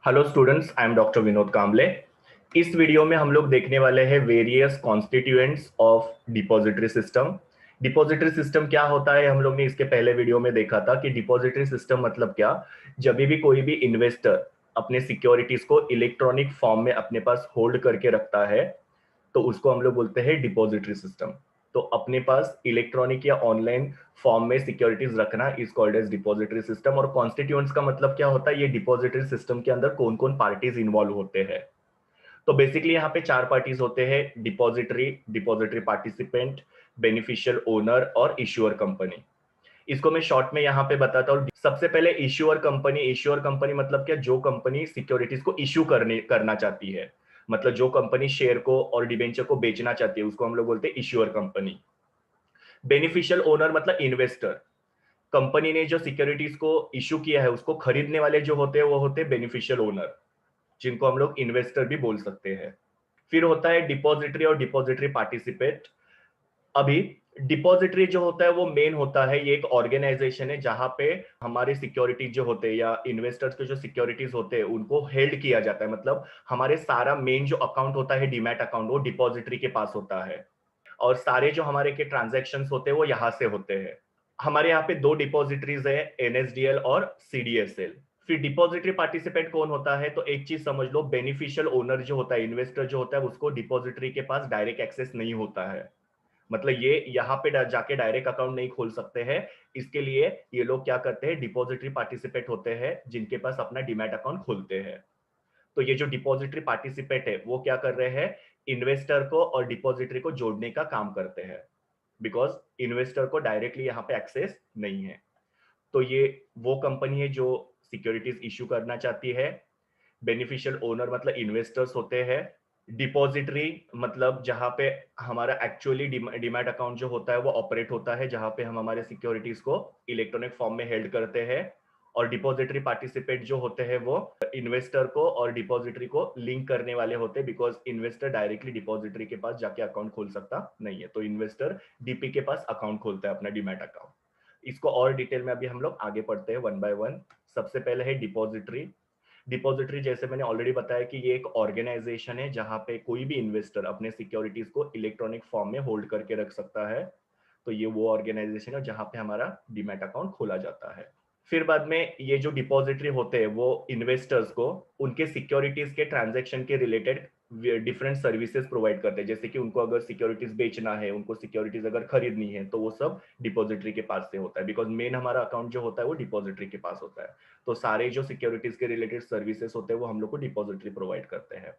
Hello students, I am doctor Vinod Kamble. इस video में हम लोग देखने वाले हैं various constituents of depository system. Depository system क्या होता है, हम लोग ने इसके पहले वीडियो में देखा था कि डिपॉजिटरी सिस्टम मतलब क्या। जब भी कोई भी इन्वेस्टर अपने सिक्योरिटीज को इलेक्ट्रॉनिक फॉर्म में अपने पास होल्ड करके रखता है तो उसको हम लोग बोलते हैं डिपॉजिटरी सिस्टम। तो अपने पास इलेक्ट्रॉनिक या ऑनलाइन फॉर्म में सिक्योरिटीज रखना is called as depository system. और कॉन्स्टिट्यूएंट्स का मतलब क्या होता है, ये डिपॉजिटरी सिस्टम के अंदर कौन कौन पार्टीज इन्वॉल्व होते हैं। तो बेसिकली यहाँ पे चार पार्टीज होते हैं: depository, depository participant, beneficial owner और इश्यूअर कंपनी। इसको मैं शॉर्ट में यहाँ पे बताता हूँ। सबसे पहले इश्यूअर कंपनी। इश्यूअर कंपनी मतलब क्या, जो कंपनी सिक्योरिटीज को इश्यू करना चाहती है, मतलब जो कंपनी शेयर को और डिबेंचर को बेचना चाहती है, उसको हम लोग बोलते हैं इश्यूअर कंपनी। बेनिफिशियल ओनर मतलब इन्वेस्टर। कंपनी ने जो सिक्योरिटीज को इश्यू किया है उसको खरीदने वाले जो होते हैं वो होते हैं बेनिफिशियल ओनर, जिनको हम लोग इन्वेस्टर भी बोल सकते हैं। फिर होता है डिपॉजिटरी और डिपॉजिटरी पार्टिसिपेट। अभी डिपॉजिटरी जो होता है वो मेन होता है, ये एक ऑर्गेनाइजेशन है जहां पे हमारे सिक्योरिटीज जो होते हैं या इन्वेस्टर्स के जो सिक्योरिटीज होते हैं उनको हेल्ड किया जाता है। मतलब हमारे सारा मेन जो अकाउंट होता है डीमैट अकाउंट, वो डिपॉजिटरी के पास होता है। और सारे जो हमारे के ट्रांजैक्शंस होते हैं वो यहाँ से होते हैं। हमारे यहाँ पे दो डिपॉजिटरीज है, एनएसडीएल और सीडीएसएल। फिर डिपॉजिटरी पार्टिसिपेंट कौन होता है, तो एक चीज समझ लो, बेनिफिशियल ओनर जो होता है, इन्वेस्टर जो होता है, उसको डिपॉजिटरी के पास डायरेक्ट एक्सेस नहीं होता है। मतलब ये यहाँ पे जाके डायरेक्ट अकाउंट नहीं खोल सकते हैं। इसके लिए ये लोग क्या करते हैं, डिपॉजिटरी पार्टिसिपेट होते हैं जिनके पास अपना डीमैट अकाउंट खोलते हैं। तो ये जो डिपॉजिटरी पार्टिसिपेट है वो क्या कर रहे हैं, इन्वेस्टर को और डिपॉजिटरी को जोड़ने का काम करते हैं। बिकॉज इन्वेस्टर को डायरेक्टली यहाँ पे एक्सेस नहीं है। तो ये वो कंपनी है जो सिक्योरिटीज इश्यू करना चाहती है। बेनिफिशियल ओनर मतलब इन्वेस्टर्स होते हैं। डिपॉजिटरी मतलब जहां पे हमारा एक्चुअली डीमैट अकाउंट जो होता है वो ऑपरेट होता है, जहां पे हम हमारे सिक्योरिटीज को इलेक्ट्रॉनिक फॉर्म में हेल्ड करते हैं। और डिपॉजिटरी पार्टिसिपेट जो होते हैं वो इन्वेस्टर को और डिपॉजिटरी को लिंक करने वाले होते हैं, बिकॉज इन्वेस्टर डायरेक्टली डिपॉजिटरी के पास जाके अकाउंट खोल सकता नहीं है, तो इन्वेस्टर डीपी के पास अकाउंट खोलता है अपना डीमैट अकाउंट। इसको और डिटेल में अभी हम लोग आगे पढ़ते हैं वन बाय वन। सबसे पहले है डिपॉजिटरी। डिपॉजिटरी जैसे मैंने ऑलरेडी बताया कि ये एक ऑर्गेनाइजेशन है जहां पे कोई भी इन्वेस्टर अपने सिक्योरिटीज को इलेक्ट्रॉनिक फॉर्म में होल्ड करके रख सकता है। तो ये वो ऑर्गेनाइजेशन है जहां पे हमारा डीमैट अकाउंट खोला जाता है। फिर बाद में ये जो डिपॉजिटरी होते हैं वो इन्वेस्टर्स को उनके सिक्योरिटीज के ट्रांजैक्शन के रिलेटेड डिफरेंट सर्विसेज प्रोवाइड करते हैं। जैसे कि उनको अगर सिक्योरिटीज बेचना है, उनको सिक्योरिटीज अगर खरीदनी है, तो वो सब डिपॉजिटरी के पास से होता है, बिकॉज मेन हमारा अकाउंट जो होता है वो डिपॉजिटरी के पास होता है। तो सारे जो सिक्योरिटीज के रिलेटेड सर्विसेज होते हैं वो हम लोग को डिपॉजिटरी प्रोवाइड करते हैं।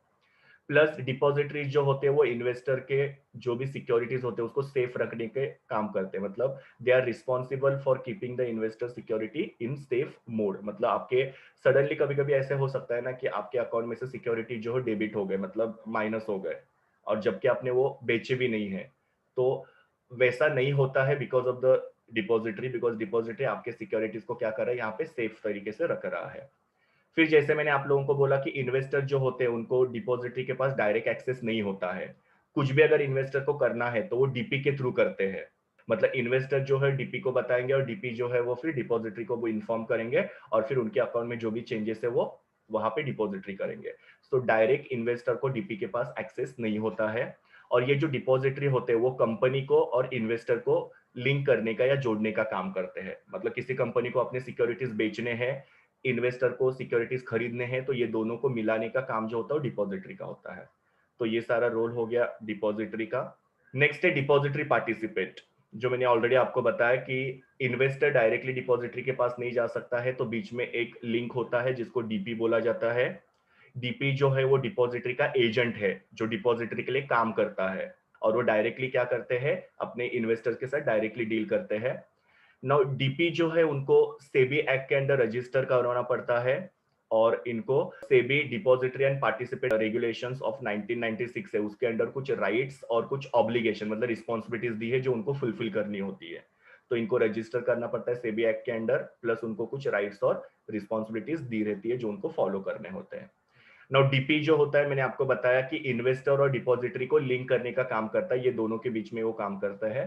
प्लस डिपॉजिटरीज जो होते हैं वो इन्वेस्टर के जो भी सिक्योरिटीज होते हैं उसको सेफ रखने के काम करते हैं। मतलब they are responsible for keeping the investor security in safe mode. मतलब आपके सडनली कभी कभी ऐसे हो सकता है ना कि आपके अकाउंट में से सिक्योरिटी जो है डेबिट हो गए, मतलब माइनस हो गए, और जबकि आपने वो बेचे भी नहीं है। तो वैसा नहीं होता है because of the depository, because depository आपके सिक्योरिटीज को क्या कर रहा है, यहाँ पे सेफ तरीके से रख रहा है। फिर जैसे मैंने आप लोगों को बोला कि इन्वेस्टर जो होते हैं उनको डिपॉजिटरी के पास डायरेक्ट एक्सेस नहीं होता है। कुछ भी अगर इन्वेस्टर को करना है तो वो डीपी के थ्रू करते हैं। मतलब इन्वेस्टर जो है डीपी को बताएंगे और डीपी जो है वो फिर डिपॉजिटरी को वो इन्फॉर्म करेंगे, और फिर उनके अकाउंट में जो भी चेंजेस है वो वहां पे डिपॉजिटरी करेंगे। तो डायरेक्ट इन्वेस्टर को डीपी के पास एक्सेस नहीं होता है। और ये जो डिपॉजिटरी होते हैं वो कंपनी को और इन्वेस्टर को लिंक करने का या जोड़ने का काम करते हैं। मतलब किसी कंपनी को अपने सिक्योरिटीज बेचने हैं, इन्वेस्टर को सिक्योरिटीज खरीदने हैं, तो ये दोनों को मिलाने का काम जो होता है वो डिपॉजिटरी का होता है। तो ये सारा रोल हो गया डिपॉजिटरी का। नेक्स्ट है डिपॉजिटरी पार्टिसिपेट। जो मैंने ऑलरेडी आपको बताया कि इन्वेस्टर डायरेक्टली डिपॉजिटरी के पास नहीं जा सकता है, तो बीच में एक लिंक होता है जिसको डीपी बोला जाता है। डीपी जो है वो डिपॉजिटरी का एजेंट है जो डिपॉजिटरी के लिए काम करता है, और वो डायरेक्टली क्या करते हैं, अपने इन्वेस्टर्स के साथ डायरेक्टली डील करते हैं। नाउ डीपी जो है उनको सेबी एक्ट के अंडर रजिस्टर करवाना पड़ता है, और इनको SEBI depository and participate regulations of 1996 है, उसके अंडर कुछ राइट्स और कुछ ऑब्लिगेशन मतलब रिस्पॉन्सिबिलिटीज दी है जो उनको फुलफिल करनी होती है। तो इनको रजिस्टर करना पड़ता है सेबी एक्ट के अंडर, प्लस उनको कुछ राइट्स और रिस्पॉन्सिबिलिटीज दी रहती है जो उनको फॉलो करने होते हैं। नाउ डीपी जो होता है, मैंने आपको बताया कि इन्वेस्टर और डिपॉजिटरी को लिंक करने का काम करता है, ये दोनों के बीच में वो काम करता है।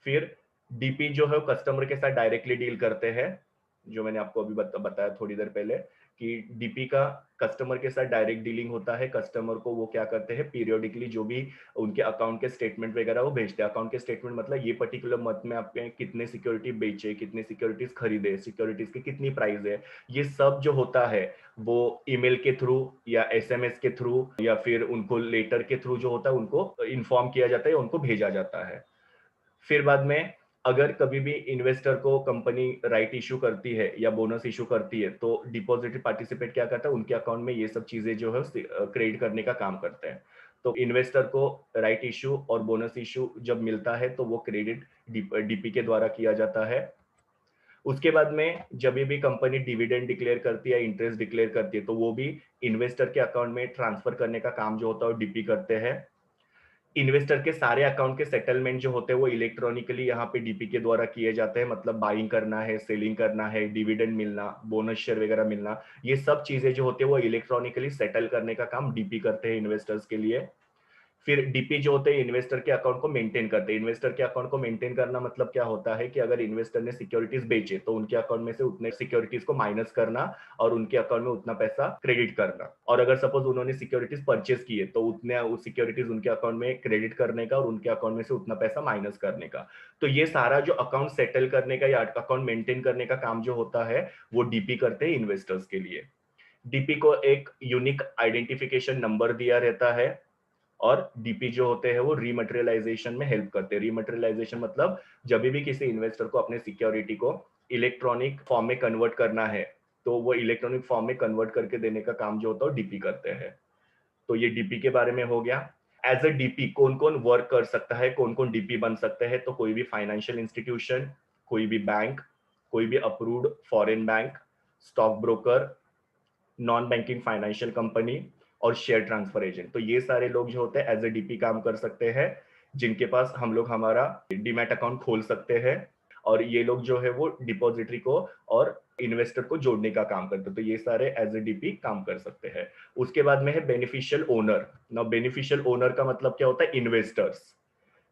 फिर डीपी जो है कस्टमर के साथ डायरेक्टली डील करते हैं, जो मैंने आपको अभी बताया थोड़ी देर पहले। कि डीपी का कस्टमर के साथ डायरेक्ट डीलिंग होता है। कस्टमर को वो क्या करते हैं, पीरियोडिकली जो भी उनके अकाउंट के स्टेटमेंट वगैरह वो भेजते हैं। अकाउंट के स्टेटमेंट मतलब ये पर्टिकुलर मंथ में आपने कितने सिक्योरिटी बेचे, कितने सिक्योरिटीज खरीदे, सिक्योरिटीज की कितनी प्राइस है, ये सब जो होता है वो ईमेल के थ्रू या एसएमएस के थ्रू या फिर उनको लेटर के थ्रू जो होता है उनको इन्फॉर्म किया जाता है, उनको भेजा जाता है। फिर बाद में अगर कभी भी इन्वेस्टर को कंपनी राइट इशू करती है या बोनस इशू करती है तो डिपॉजिटरी पार्टिसिपेट क्या करता है, उनके अकाउंट में ये सब चीजें जो है क्रेडिट करने का काम करते हैं। तो इन्वेस्टर को राइट इशू और बोनस इशू जब मिलता है तो वो क्रेडिट डीपी के द्वारा किया जाता है। उसके बाद में जब भी कंपनी डिविडेंड डिक्लेयर करती है, इंटरेस्ट डिक्लेयर करती है, तो वो भी इन्वेस्टर के अकाउंट में ट्रांसफर करने का काम जो होता है डीपी करते हैं। इन्वेस्टर के सारे अकाउंट के सेटलमेंट जो होते हैं वो इलेक्ट्रॉनिकली यहाँ पे डीपी के द्वारा किए जाते हैं। मतलब बाइंग करना है, सेलिंग करना है, डिविडेंड मिलना, बोनस शेयर वगैरह मिलना, ये सब चीजें जो होती है वो इलेक्ट्रॉनिकली सेटल करने का काम डीपी करते हैं इन्वेस्टर्स के लिए। फिर डीपी जो होते हैं इन्वेस्टर के अकाउंट को मेंटेन करते हैं। इन्वेस्टर के अकाउंट को मेंटेन करना मतलब क्या होता है कि अगर इन्वेस्टर ने सिक्योरिटीज बेचे तो उनके अकाउंट में से उतने सिक्योरिटीज को माइनस करना और उनके अकाउंट में उतना पैसा क्रेडिट करना। और अगर सपोज उन्होंने सिक्योरिटीज परचेस किए तो उतने सिक्योरिटीज उनके अकाउंट में क्रेडिट करने का और उनके अकाउंट में से उतना पैसा माइनस करने का। तो ये सारा जो अकाउंट सेटल करने का या अकाउंट मेंटेन करने का काम जो होता है वो डीपी करते हैं इन्वेस्टर्स के लिए। डीपी को एक यूनिक आइडेंटिफिकेशन नंबर दिया रहता है और डीपी जो होते हैं वो रीमटेरियलाइजेशन में हेल्प करते हैं। रीमटेरियलाइजेशन मतलब जब भी किसी इन्वेस्टर को अपने सिक्योरिटी को इलेक्ट्रॉनिक फॉर्म में कन्वर्ट करना है तो वो इलेक्ट्रॉनिक फॉर्म में कन्वर्ट करके देने का काम जो होता है डीपी करते हैं। तो ये डीपी के बारे में हो गया। एज अ डीपी कौन कौन वर्क कर सकता है, कौन कौन डीपी बन सकते हैं, तो कोई भी फाइनेंशियल इंस्टीट्यूशन, कोई भी बैंक, कोई भी approved foreign bank, stock broker, non banking financial company और शेयर ट्रांसफर एजेंट। तो ये सारे लोग जो होते हैं एज ए डीपी काम कर सकते हैं, जिनके पास हम लोग हमारा डीमैट अकाउंट खोल सकते हैं। और ये लोग जो है वो डिपॉजिटरी को और इन्वेस्टर को जोड़ने का काम करते हैं। तो ये सारे एज ए डीपी काम कर सकते हैं। उसके बाद में है beneficial owner. Now beneficial owner का मतलब क्या होता है, इन्वेस्टर्स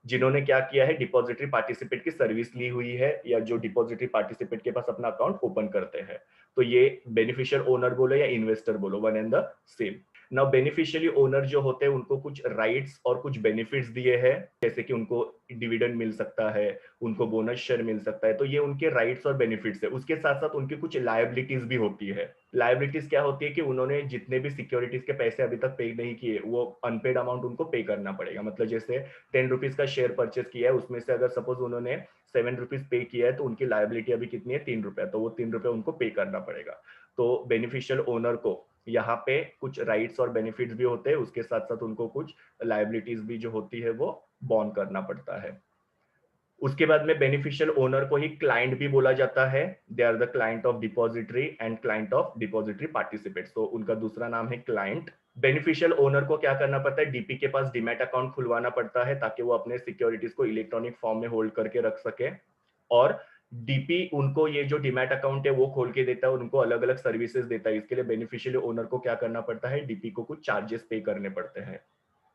जिन्होंने क्या किया है, डिपॉजिटरी पार्टिसिपेट की सर्विस ली हुई है या जो डिपॉजिटरी पार्टिसिपेट के पास अपना अकाउंट ओपन करते हैं। तो ये बेनिफिशियल ओनर बोलो या इन्वेस्टर बोलो, one and the same. Now beneficially owner जो होते हैं उनको कुछ राइट्स और कुछ बेनिफिट्स दिए हैं, जैसे कि उनको डिविडेंड मिल सकता है, उनको बोनस शेयर मिल सकता है। तो ये उनके राइट्स और बेनिफिट्स है। उसके साथ साथ उनकी कुछ लायबिलिटीज भी होती है। लायबिलिटीज क्या होती है कि उन्होंने जितने भी सिक्योरिटीज के पैसे अभी तक पे नहीं किए वो अनपेड अमाउंट उनको पे करना पड़ेगा। मतलब जैसे 10 रुपीज का शेयर परचेस किया है, उसमें से अगर सपोज उन्होंने 7 रुपीज पे किया है तो उनकी लायबिलिटी अभी कितनी है, 3 रुपए, तो वो 3 रुपए उनको पे करना पड़ेगा। तो बेनिफिशियल ओनर को यहाँ पे कुछ राइट्स और बेनिफिट्स भी होते हैं, उसके साथ साथ उनको कुछ लायबिलिटीज भी जो होती है वो बॉन्ड करना पड़ता है। उसके बाद में बेनिफिशियल ओनर को ही क्लाइंट भी बोला जाता है। They are the client of depository and client of depository participates, तो उनका दूसरा नाम है क्लाइंट। बेनिफिशियल ओनर को क्या करना पड़ता है, डीपी के पास डीमैट अकाउंट खुलवाना पड़ता है ताकि वो अपने सिक्योरिटीज को इलेक्ट्रॉनिक फॉर्म में होल्ड करके रख सके। और डीपी उनको ये जो डीमैट अकाउंट है वो खोल के देता है और उनको अलग अलग सर्विसेज देता है। इसके लिए बेनिफिशियल ओनर को क्या करना पड़ता है, डीपी को कुछ चार्जेस पे करने पड़ते हैं,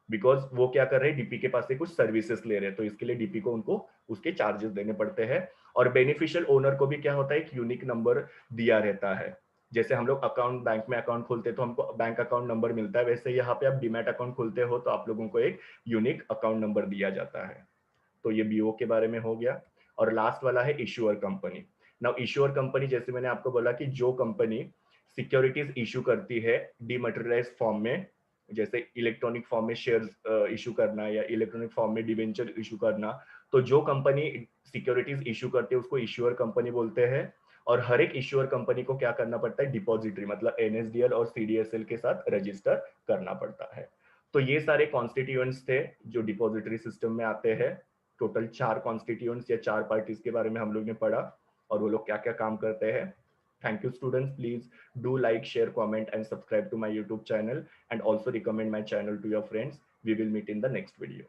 बिकॉज वो क्या कर रहे हैं, डीपी के पास से कुछ सर्विसेज ले रहे हैं, तो इसके लिए डीपी को उनको उसके चार्जेस देने पड़ते हैं। और बेनिफिशियल ओनर को भी क्या होता है, एक यूनिक नंबर दिया रहता है। जैसे हम लोग अकाउंट बैंक में अकाउंट खोलते हैं तो हमको बैंक अकाउंट नंबर मिलता है, वैसे यहाँ पे आप डीमैट अकाउंट खोलते हो तो आप लोगों को एक यूनिक अकाउंट नंबर दिया जाता है। तो ये बीओ के बारे में हो गया। और लास्ट वाला है issuer company. Now issuer company, जैसे मैंने आपको बोला कि जो कंपनी सिक्योरिटीज इशू करती है डिमटेरियलाइज्ड फॉर्म में, जैसे इलेक्ट्रॉनिक फॉर्म में शेयर्स इशू करना या इलेक्ट्रॉनिक फॉर्म में डिवेंचर इशू करना, तो जो कंपनी सिक्योरिटीज इशू करती है उसको इश्यूअर कंपनी बोलते हैं। और हर एक इश्यूअर कंपनी को क्या करना पड़ता है, डिपॉजिटरी मतलब एनएसडीएल और सीडीएसएल के साथ रजिस्टर करना पड़ता है। तो ये सारे कॉन्स्टिट्यूएंट्स थे जो डिपॉजिटरी सिस्टम में आते हैं। टोटल 4 कॉन्स्टिट्यूएंट्स या 4 पार्टीज के बारे में हम लोग ने पढ़ा और वो लोग क्या क्या काम करते हैं। Thank you students. Please do like, share, comment and subscribe to my YouTube channel and also recommend my channel to your friends. We will meet in the next video.